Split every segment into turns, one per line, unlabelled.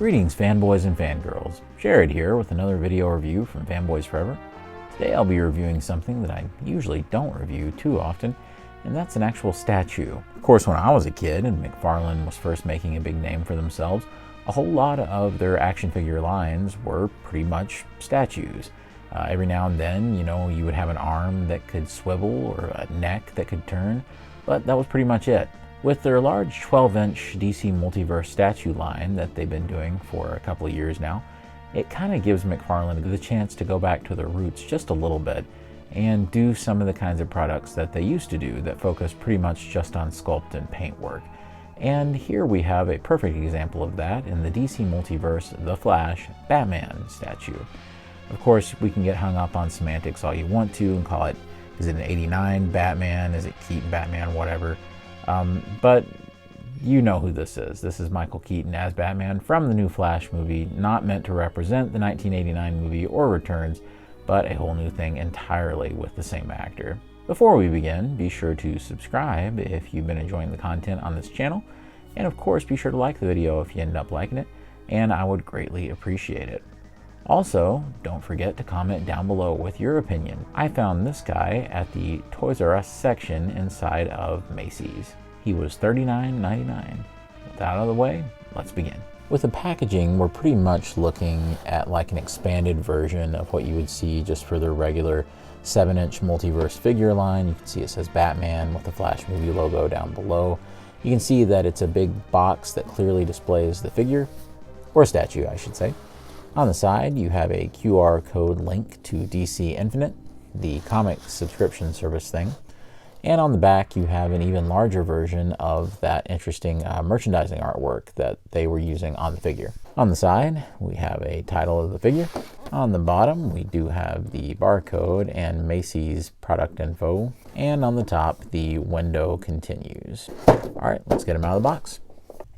Greetings fanboys and fangirls, Jared here with another video review from Fanboys Forever. Today I'll be reviewing something that I usually don't review too often, and that's an actual statue. Of course, when I was a kid and McFarlane was first making a big name for themselves, a whole lot of their action figure lines were pretty much statues. Every now and then, you would have an arm that could swivel or a neck that could turn, but that was pretty much it. With their large 12-inch DC Multiverse statue line that they've been doing for a couple of years now, it kind of gives McFarlane the chance to go back to their roots just a little bit and do some of the kinds of products that they used to do that focus pretty much just on sculpt and paint work. And here we have a perfect example of that in the DC Multiverse The Flash Batman statue. Of course, we can get hung up on semantics all you want to and call it, is it an 89 Batman, is it Keaton Batman, whatever. But you know who this is. This is Michael Keaton as Batman from the new Flash movie, not meant to represent the 1989 movie or Returns, but a whole new thing entirely with the same actor. Before we begin, be sure to subscribe if you've been enjoying the content on this channel, and of course be sure to like the video if you end up liking it, and I would greatly appreciate it. Also, don't forget to comment down below with your opinion. I found this guy at the Toys R Us section inside of Macy's. He was $39.99. With that out of the way, let's begin. With the packaging, we're pretty much looking at like an expanded version of what you would see just for their regular 7-inch multiverse figure line. You can see it says Batman with the Flash movie logo down below. You can see that it's a big box that clearly displays the figure, or statue, I should say. On the side, you have a QR code link to DC Infinite, the comic subscription service thing. And on the back, you have an even larger version of that interesting merchandising artwork that they were using on the figure. On the side, we have a title of the figure. On the bottom, we do have the barcode and Macy's product info. And on the top, the window continues. All right, let's get him out of the box.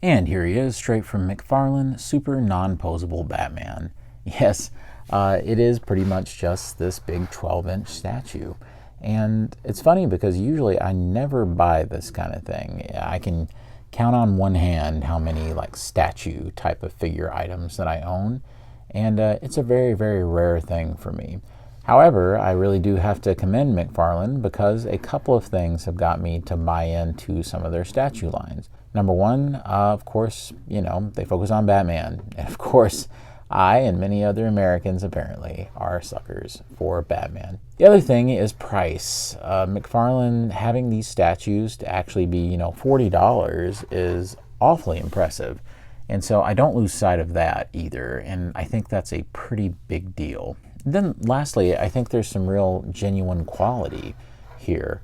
And here he is, straight from McFarlane, super non-posable Batman. Yes, it is pretty much just this big 12-inch statue. And it's funny because usually I never buy this kind of thing. I can count on one hand how many like statue type of figure items that I own. And it's a very, very rare thing for me. However, I really do have to commend McFarlane because a couple of things have got me to buy into some of their statue lines. Number one, of course, they focus on Batman. And of course, I and many other Americans apparently are suckers for Batman. The other thing is price. McFarlane having these statues to actually be, $40 is awfully impressive. And so I don't lose sight of that either. And I think that's a pretty big deal. Then lastly, I think there's some real genuine quality here.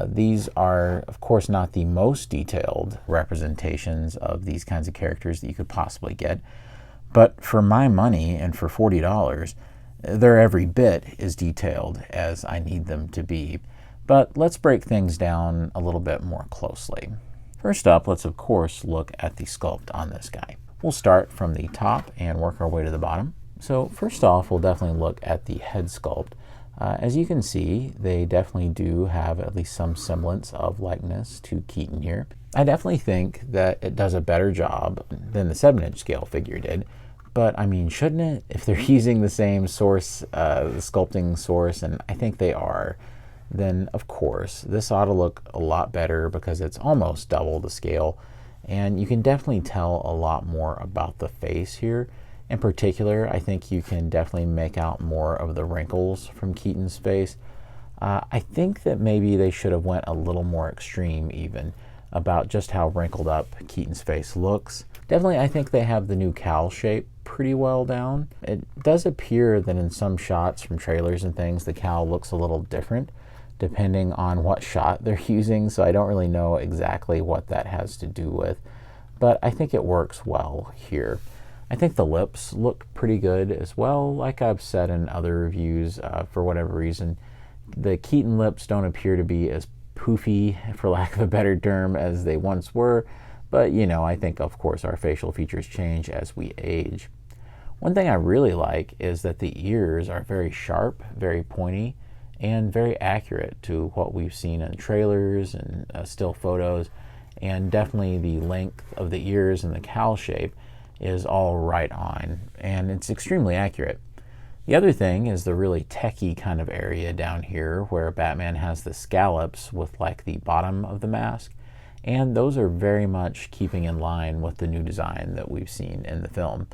These are, of course, not the most detailed representations of these kinds of characters that you could possibly get. But for my money and for $40, they're every bit as detailed as I need them to be. But let's break things down a little bit more closely. First up, let's of course look at the sculpt on this guy. We'll start from the top and work our way to the bottom. So first off, we'll definitely look at the head sculpt. As you can see, they definitely do have at least some semblance of likeness to Keaton here. I definitely think that it does a better job than the 7-inch scale figure did. But I mean, shouldn't it? If they're using the same source, the sculpting source, and I think they are, then of course, this ought to look a lot better because it's almost double the scale. And you can definitely tell a lot more about the face here. In particular, I think you can definitely make out more of the wrinkles from Keaton's face. I think that maybe they should have went a little more extreme even about just how wrinkled up Keaton's face looks. Definitely, I think they have the new cowl shape pretty well down. It does appear that in some shots from trailers and things, the cowl looks a little different depending on what shot they're using, so I don't really know exactly what that has to do with, but I think it works well here. I think the lips look pretty good as well. Like I've said in other reviews, for whatever reason, the Keaton lips don't appear to be as poofy, for lack of a better term, as they once were. But, I think, of course, our facial features change as we age. One thing I really like is that the ears are very sharp, very pointy, and very accurate to what we've seen in trailers and still photos. And definitely the length of the ears and the cowl shape is all right on, and it's extremely accurate. The other thing is the really techie kind of area down here where Batman has the scallops with like the bottom of the mask, and those are very much keeping in line with the new design that we've seen in the film.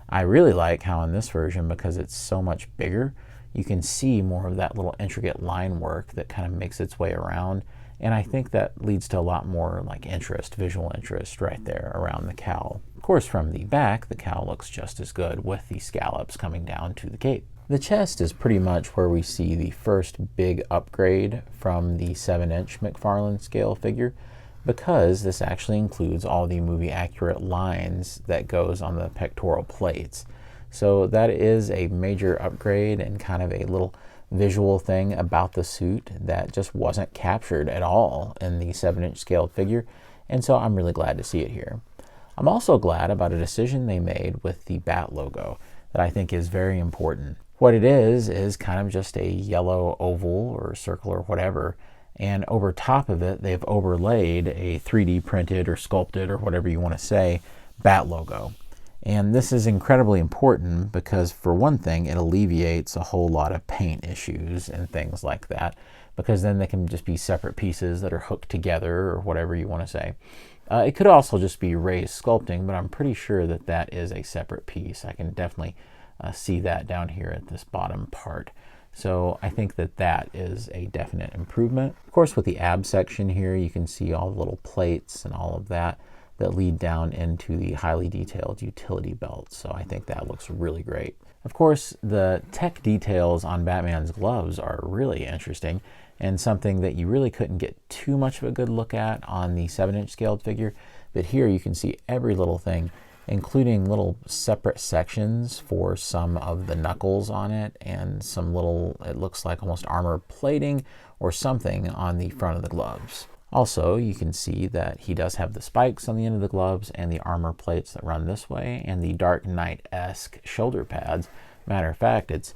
I really like how in this version, because it's so much bigger, you can see more of that little intricate line work that kind of makes its way around, and I think that leads to a lot more like interest, visual interest right there around the cowl. Of course, from the back, the cowl looks just as good with the scallops coming down to the cape. The chest is pretty much where we see the first big upgrade from the 7-inch McFarlane scale figure, because this actually includes all the movie accurate lines that goes on the pectoral plates. So that is a major upgrade and kind of a little visual thing about the suit that just wasn't captured at all in the 7-inch scaled figure, and so I'm really glad to see it here. I'm also glad about a decision they made with the Bat logo that I think is very important. What it is kind of just a yellow oval or circle or whatever, and over top of it they've overlaid a 3D printed or sculpted or whatever you want to say Bat logo. And this is incredibly important because, for one thing, it alleviates a whole lot of paint issues and things like that, because then they can just be separate pieces that are hooked together or whatever you want to say. It could also just be raised sculpting, but I'm pretty sure that that is a separate piece. I can definitely see that down here at this bottom part. So I think that that is a definite improvement. Of course, with the ab section here, you can see all the little plates and all of that lead down into the highly detailed utility belt. So I think that looks really great. Of course, the tech details on Batman's gloves are really interesting and something that you really couldn't get too much of a good look at on the 7-inch scaled figure. But here you can see every little thing, including little separate sections for some of the knuckles on it and some little, it looks like almost armor plating or something on the front of the gloves. Also, you can see that he does have the spikes on the end of the gloves and the armor plates that run this way and the Dark Knight-esque shoulder pads. Matter of fact, it's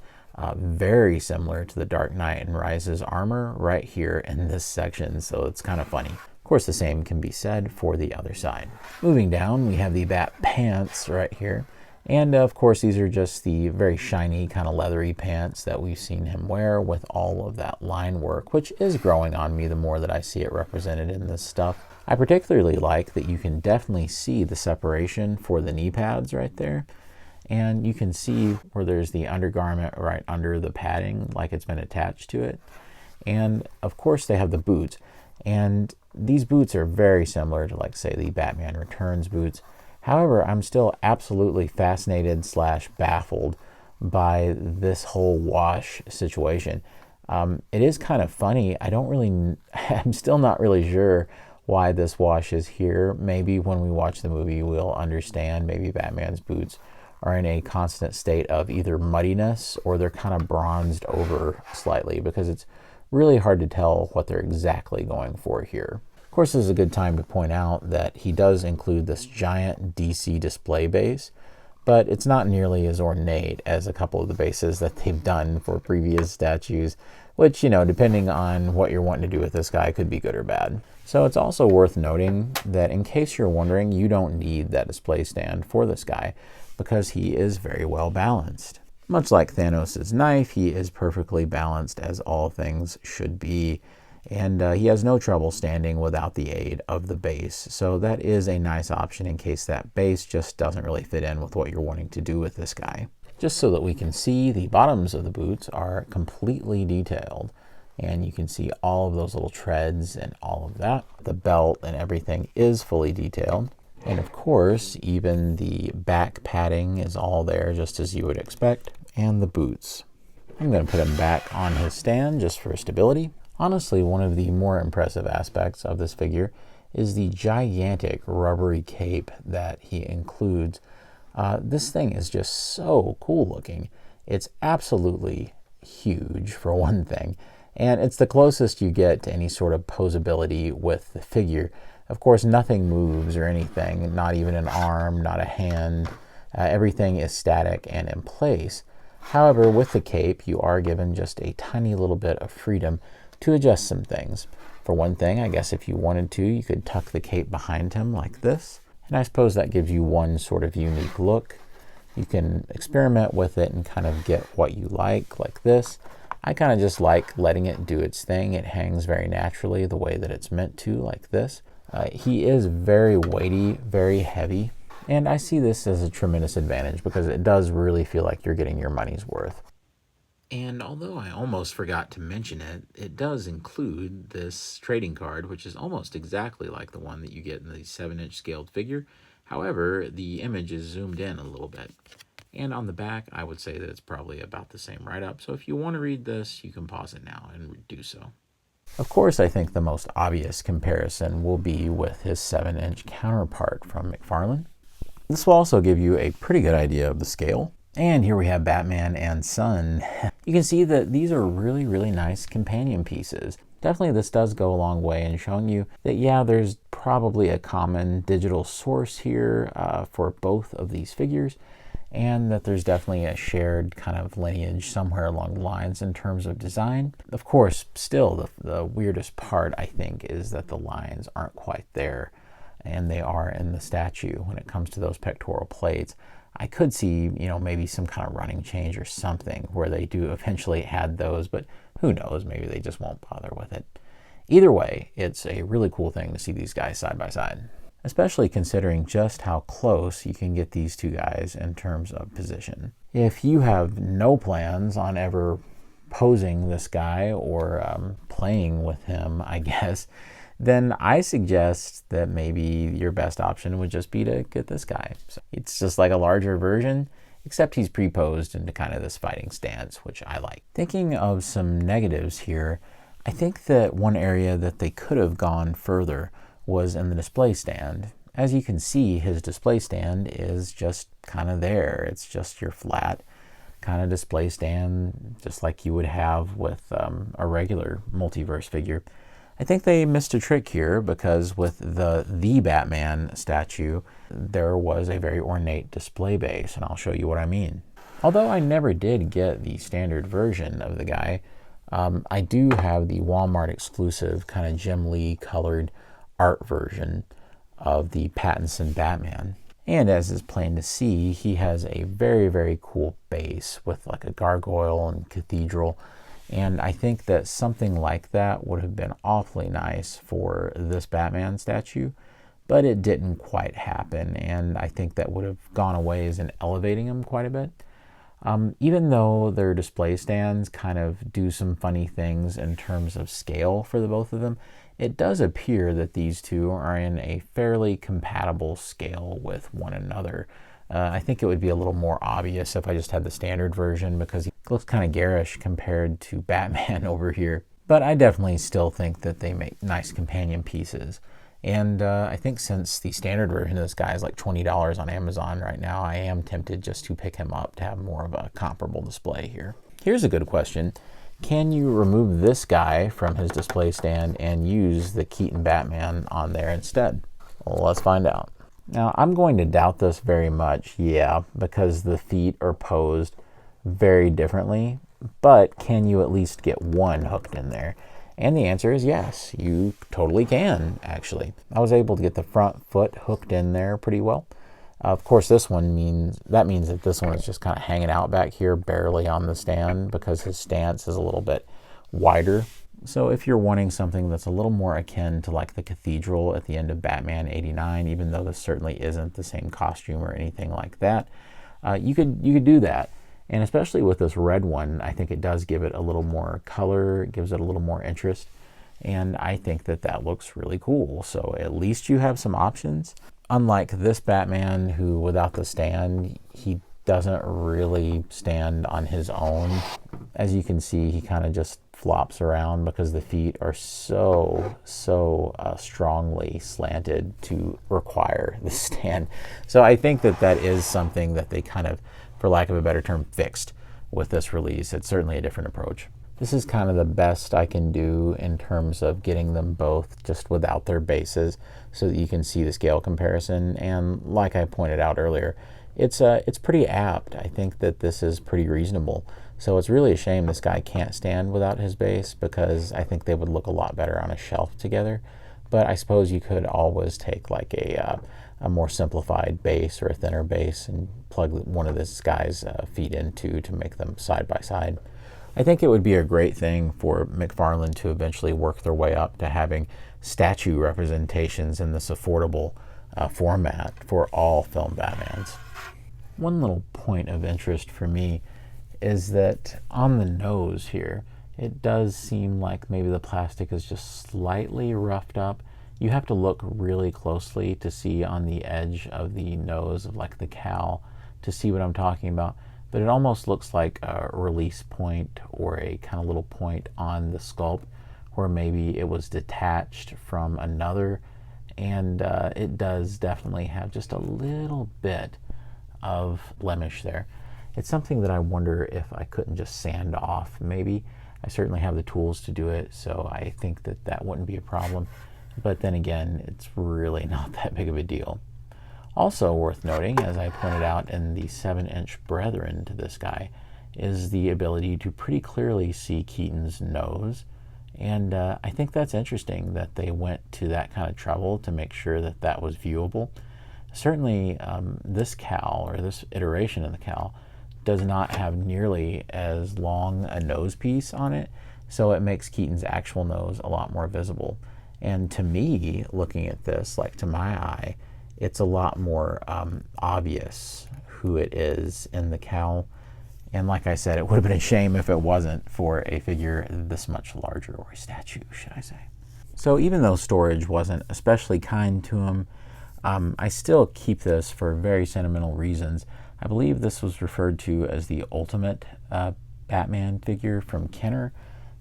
very similar to the Dark Knight and Rises armor right here in this section, so it's kind of funny. Of course, the same can be said for the other side. Moving down, we have the Bat pants right here. And of course, these are just the very shiny, kind of leathery pants that we've seen him wear with all of that line work, which is growing on me the more that I see it represented in this stuff. I particularly like that you can definitely see the separation for the knee pads right there. And you can see where there's the undergarment right under the padding, like it's been attached to it. And of course, they have the boots. And these boots are very similar to, like, say, the Batman Returns boots. However, I'm still absolutely fascinated / baffled by this whole wash situation. It is kind of funny. I'm still not really sure why this wash is here. Maybe when we watch the movie, we'll understand. Maybe Batman's boots are in a constant state of either muddiness or they're kind of bronzed over slightly, because it's really hard to tell what they're exactly going for here. Of course, this is a good time to point out that he does include this giant DC display base, but it's not nearly as ornate as a couple of the bases that they've done for previous statues, which, you know, depending on what you're wanting to do with this guy, could be good or bad. So it's also worth noting that in case you're wondering, you don't need that display stand for this guy, because he is very well balanced. Much like Thanos' knife, he is perfectly balanced, as all things should be. And he has no trouble standing without the aid of the base. So that is a nice option in case that base just doesn't really fit in with what you're wanting to do with this guy. Just so that we can see, the bottoms of the boots are completely detailed. And you can see all of those little treads and all of that. The belt and everything is fully detailed. And of course, even the back padding is all there, just as you would expect. And the boots. I'm going to put him back on his stand just for stability. Honestly, one of the more impressive aspects of this figure is the gigantic rubbery cape that he includes. This thing is just so cool looking. It's absolutely huge, for one thing, and it's the closest you get to any sort of posability with the figure. Of course, nothing moves or anything, not even an arm, not a hand. Everything is static and in place. However, with the cape, you are given just a tiny little bit of freedom to adjust some things. For one thing, I guess if you wanted to, you could tuck the cape behind him like this, And I suppose that gives you one sort of unique look. You can experiment with it and kind of get what you like this. I kind of just like letting it do its thing. It hangs very naturally the way that it's meant to, like this. He is very weighty, very heavy, and I see this as a tremendous advantage because it does really feel like you're getting your money's worth. And although I almost forgot to mention it, it does include this trading card, which is almost exactly like the one that you get in the 7-inch scaled figure. However, the image is zoomed in a little bit. And on the back, I would say that it's probably about the same write-up. So if you want to read this, you can pause it now and do so. Of course, I think the most obvious comparison will be with his 7-inch counterpart from McFarlane. This will also give you a pretty good idea of the scale. And here we have Batman and Son. You can see that these are really, really nice companion pieces. Definitely this does go a long way in showing you that, yeah, there's probably a common digital source here for both of these figures, and that there's definitely a shared kind of lineage somewhere along the lines in terms of design. Of course, still the weirdest part, I think, is that the lines aren't quite there, and they are in the statue when it comes to those pectoral plates. I could see, maybe some kind of running change or something where they do eventually add those, but who knows, maybe they just won't bother with it. Either way, it's a really cool thing to see these guys side by side, especially considering just how close you can get these two guys in terms of position. If you have no plans on ever posing this guy or playing with him, I guess, then I suggest that maybe your best option would just be to get this guy. So it's just like a larger version, except he's pre-posed into kind of this fighting stance, which I like. Thinking of some negatives here, I think that one area that they could have gone further was in the display stand. As you can see, his display stand is just kind of there. It's just your flat kind of display stand, just like you would have with a regular multiverse figure. I think they missed a trick here because with the Batman statue, there was a very ornate display base, and I'll show you what I mean. Although I never did get the standard version of the guy, I do have the Walmart exclusive kind of Jim Lee colored art version of the Pattinson Batman. And as is plain to see, he has a very, very cool base with like a gargoyle and cathedral. And I think that something like that would have been awfully nice for this Batman statue, but it didn't quite happen. And I think that would have gone a ways in elevating him quite a bit. Even though their display stands kind of do some funny things in terms of scale for the both of them, it does appear that these two are in a fairly compatible scale with one another. I think it would be a little more obvious if I just had the standard version because he looks kind of garish compared to Batman over here. But I definitely still think that they make nice companion pieces. And I think since the standard version of this guy is like $20 on Amazon right now, I am tempted just to pick him up to have more of a comparable display here. Here's a good question. Can you remove this guy from his display stand and use the Keaton Batman on there instead? Well, let's find out. Now, I'm going to doubt this very much, yeah, because the feet are posed very differently, but can you at least get one hooked in there? And the answer is yes, you totally can, actually. I was able to get the front foot hooked in there pretty well. Of course, this one means that this one is just kind of hanging out back here, barely on the stand, because his stance is a little bit wider. So if you're wanting something that's a little more akin to like the cathedral at the end of Batman 89, even though this certainly isn't the same costume or anything like that, you could do that. And especially with this red one, I think it does give it a little more color, it gives it a little more interest. And I think that that looks really cool. So at least you have some options. Unlike this Batman, who without the stand, he doesn't really stand on his own. As you can see, he kind of just flops around because the feet are so strongly slanted to require the stand. So I think that that is something that they kind of, for lack of a better term, fixed with this release. It's certainly a different approach. This is kind of the best I can do in terms of getting them both just without their bases so that you can see the scale comparison. And like I pointed out earlier, it's pretty apt. I think that this is pretty reasonable. So it's really a shame this guy can't stand without his base because I think they would look a lot better on a shelf together. But I suppose you could always take like a a more simplified base or a thinner base and plug one of this guy's feet into to make them side by side. I think it would be a great thing for McFarlane to eventually work their way up to having statue representations in this affordable format for all film Batmans. One little point of interest for me is that on the nose here, it does seem like maybe the plastic is just slightly roughed up. You have to look really closely to see on the edge of the nose of like the cowl to see what I'm talking about. But it almost looks like a release point or a kind of little point on the sculpt where maybe it was detached from another. And it does definitely have just a little bit of blemish there. It's something that I wonder if I couldn't just sand off maybe. I certainly have the tools to do it, so I think that that wouldn't be a problem. But then again, it's really not that big of a deal. Also worth noting, as I pointed out in the 7-inch brethren to this guy, is the ability to pretty clearly see Keaton's nose. And I think that's interesting that they went to that kind of trouble to make sure that that was viewable. Certainly this cowl, or this iteration of the cowl, does not have nearly as long a nose piece on it, so it makes Keaton's actual nose a lot more visible. And to me, looking at this, like to my eye, it's a lot more obvious who it is in the cowl. And like I said, it would have been a shame if it wasn't for a figure this much larger, or a statue, should I say. So even though storage wasn't especially kind to him, I still keep this for very sentimental reasons. I believe this was referred to as the ultimate Batman figure from Kenner,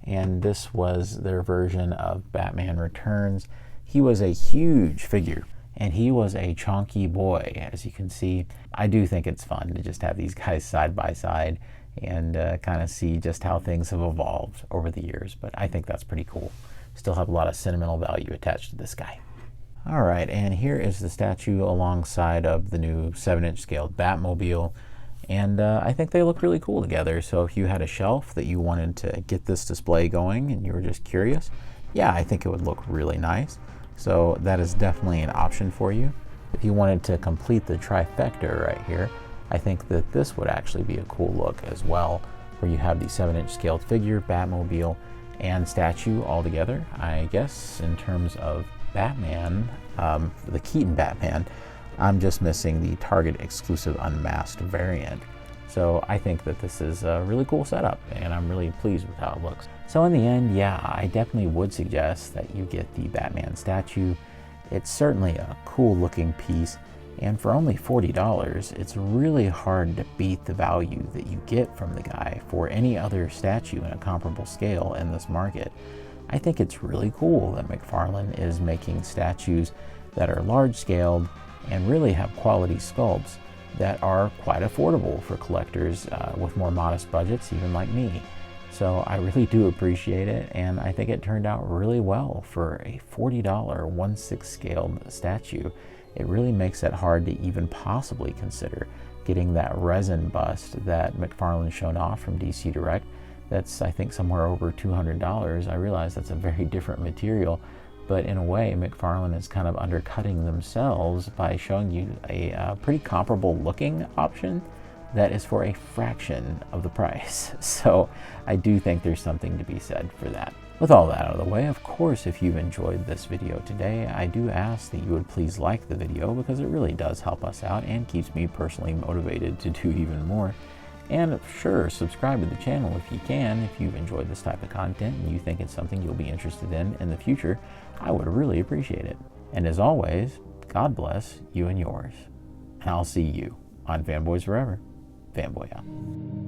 and this was their version of Batman Returns. He was a huge figure, and he was a chonky boy, as you can see. I do think it's fun to just have these guys side by side and kind of see just how things have evolved over the years, but I think that's pretty cool. Still have a lot of sentimental value attached to this guy. All right, and here is the statue alongside of the new 7-inch scaled Batmobile, and I think they look really cool together. So if you had a shelf that you wanted to get this display going and you were just curious, yeah, I think it would look really nice. So that is definitely an option for you. If you wanted to complete the trifecta right here, I think that this would actually be a cool look as well, where you have the 7-inch scaled figure, Batmobile, and statue all together. I guess in terms of Batman, the Keaton Batman, I'm just missing the Target exclusive unmasked variant. So I think that this is a really cool setup, and I'm really pleased with how it looks. So in the end, yeah, I definitely would suggest that you get the Batman statue. It's certainly a cool looking piece, and for only $40, it's really hard to beat the value that you get from the guy for any other statue in a comparable scale in this market. I think it's really cool that McFarlane is making statues that are large scaled and really have quality sculpts that are quite affordable for collectors with more modest budgets, even like me. So I really do appreciate it, and I think it turned out really well for a $40 1/6 scaled statue. It really makes it hard to even possibly consider getting that resin bust that McFarlane showed off from DC Direct. That's, I think, somewhere over $200. I realize that's a very different material, but in a way, McFarlane is kind of undercutting themselves by showing you a pretty comparable looking option that is for a fraction of the price. So I do think there's something to be said for that. With all that out of the way, of course, if you've enjoyed this video today, I do ask that you would please like the video, because it really does help us out and keeps me personally motivated to do even more. And sure, subscribe to the channel if you can, if you've enjoyed this type of content and you think it's something you'll be interested in the future. I would really appreciate it. And as always, God bless you and yours. And I'll see you on Fanboys Forever. Fanboy out.